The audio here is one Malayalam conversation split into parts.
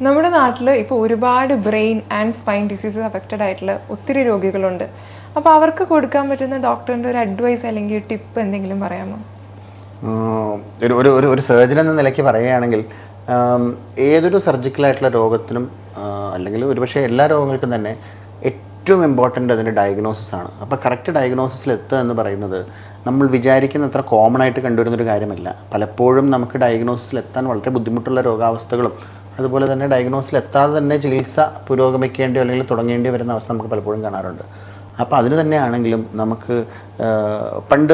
നമ്മുടെ നാട്ടിൽ ഇപ്പോൾ ഒരുപാട് brain and spine diseases affected ആയിട്ടുള്ള ഒത്തിരി രോഗികളുണ്ട്. അപ്പോൾ അവർക്ക് കൊടുക്കാൻ പറ്റുന്ന ഡോക്ടറിൻ്റെ ഒരു അഡ്വൈസ് അല്ലെങ്കിൽ ടിപ്പ് എന്തെങ്കിലും പറയാമോ? ഒരു സർജൻ എന്ന നിലയ്ക്ക് പറയുകയാണെങ്കിൽ ഏതൊരു സർജിക്കലായിട്ടുള്ള രോഗത്തിനും അല്ലെങ്കിൽ ഒരുപക്ഷെ എല്ലാ രോഗങ്ങൾക്കും തന്നെ ഏറ്റവും ഇമ്പോർട്ടൻ്റ് അതിൻ്റെ ഡയഗ്നോസിസ് ആണ്. അപ്പോൾ കറക്റ്റ് ഡയഗ്നോസിസിൽ എത്തുക എന്ന് പറയുന്നത് നമ്മൾ വിചാരിക്കുന്നത്ര കോമൺ ആയിട്ട് കണ്ടുവരുന്നൊരു കാര്യമല്ല. പലപ്പോഴും നമുക്ക് ഡയഗ്നോസിസിൽ എത്താൻ വളരെ ബുദ്ധിമുട്ടുള്ള രോഗാവസ്ഥകളും അതുപോലെ തന്നെ ഡയഗ്നോസിൽ എത്താതെ തന്നെ ചികിത്സ പുരോഗമിക്കേണ്ടി അല്ലെങ്കിൽ തുടങ്ങേണ്ടി വരുന്ന അവസ്ഥ നമുക്ക് പലപ്പോഴും കാണാറുണ്ട്. അപ്പോൾ അതിന് തന്നെയാണെങ്കിലും നമുക്ക് പണ്ട്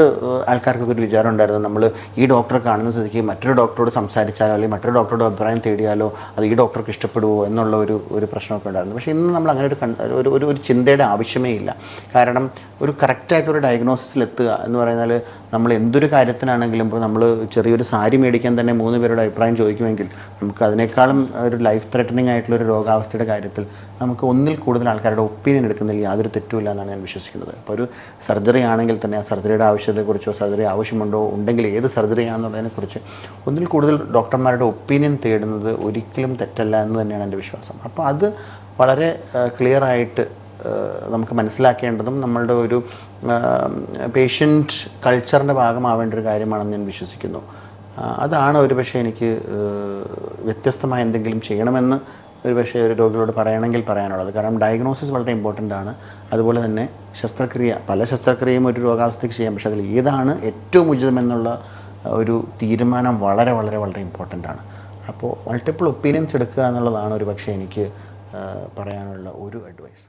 ആൾക്കാർക്കൊക്കെ ഒരു വിചാരം ഉണ്ടായിരുന്നു, നമ്മൾ ഈ ഡോക്ടറെ കാണുന്ന സ്ഥിതിക്ക് മറ്റൊരു ഡോക്ടറോട് സംസാരിച്ചാലോ അല്ലെങ്കിൽ മറ്റൊരു ഡോക്ടറുടെ അഭിപ്രായം തേടിയാലോ അത് ഈ ഡോക്ടർക്ക് ഇഷ്ടപ്പെടുമോ എന്നുള്ള ഒരു പ്രശ്നമൊക്കെ ഉണ്ടായിരുന്നു. പക്ഷേ ഇന്ന് നമ്മൾ അങ്ങനെ ഒരു ചിന്തയുടെ ആവശ്യമേ ഇല്ല. കാരണം ഒരു കറക്റ്റായിട്ടൊരു ഡയഗ്നോസിസിലെത്തുക എന്ന് പറയുന്നത് നമ്മൾ എന്തൊരു കാര്യത്തിനാണെങ്കിലും ഇപ്പോൾ നമ്മൾ ചെറിയൊരു സാരി മേടിക്കാൻ തന്നെ 3 പേരുടെ അഭിപ്രായം ചോദിക്കുമെങ്കിൽ നമുക്ക് അതിനേക്കാളും ഒരു ലൈഫ് ത്രെറ്റനിങ് ആയിട്ടുള്ളൊരു രോഗാവസ്ഥയുടെ കാര്യത്തിൽ നമുക്ക് ഒന്നിൽ കൂടുതൽ ആൾക്കാരുടെ ഒപ്പീനിയൻ എടുക്കുന്നതിൽ യാതൊരു തെറ്റുമില്ല എന്നാണ് ഞാൻ വിശ്വസിക്കുന്നത്. അപ്പോൾ ഒരു സർജറി ആണെങ്കിൽ തന്നെ ആ സർജറിയുടെ ആവശ്യത്തെക്കുറിച്ചോ സർജറി ആവശ്യമുണ്ടോ ഉണ്ടെങ്കിൽ ഏത് സർജറി ആണെന്നുള്ളതിനെക്കുറിച്ച് ഒന്നിൽ കൂടുതൽ ഡോക്ടർമാരുടെ ഒപ്പീനിയൻ തേടുന്നത് ഒരിക്കലും തെറ്റല്ല എന്ന് തന്നെയാണ് എൻ്റെ വിശ്വാസം. അപ്പോൾ അത് വളരെ ക്ലിയറായിട്ട് നമുക്ക് മനസ്സിലാക്കേണ്ടതും നമ്മളുടെ ഒരു പേഷ്യൻറ്റ് കൾച്ചറിൻ്റെ ഭാഗമാവേണ്ട ഒരു കാര്യമാണെന്ന് ഞാൻ വിശ്വസിക്കുന്നു. അതാണ് ഒരുപക്ഷെ എനിക്ക് വ്യത്യസ്തമായ എന്തെങ്കിലും ചെയ്യണമെന്ന് ഒരുപക്ഷെ ഒരു രോഗികളോട് പറയണമെങ്കിൽ പറയാനുള്ളത്. കാരണം ഡയഗ്നോസിസ് വളരെ ഇമ്പോർട്ടൻ്റ് ആണ്. അതുപോലെ തന്നെ പല ശസ്ത്രക്രിയയും ഒരു രോഗാവസ്ഥയ്ക്ക് ചെയ്യാം. പക്ഷേ അതിൽ ഏതാണ് ഏറ്റവും ഉചിതമെന്നുള്ള ഒരു തീരുമാനം വളരെ വളരെ വളരെ ഇമ്പോർട്ടൻ്റ് ആണ്. അപ്പോൾ മൾട്ടിപ്പിൾ ഒപ്പീനിയൻസ് എടുക്കുക എന്നുള്ളതാണ് ഒരുപക്ഷെ എനിക്ക് പറയാനുള്ള ഒരു അഡ്വൈസ്.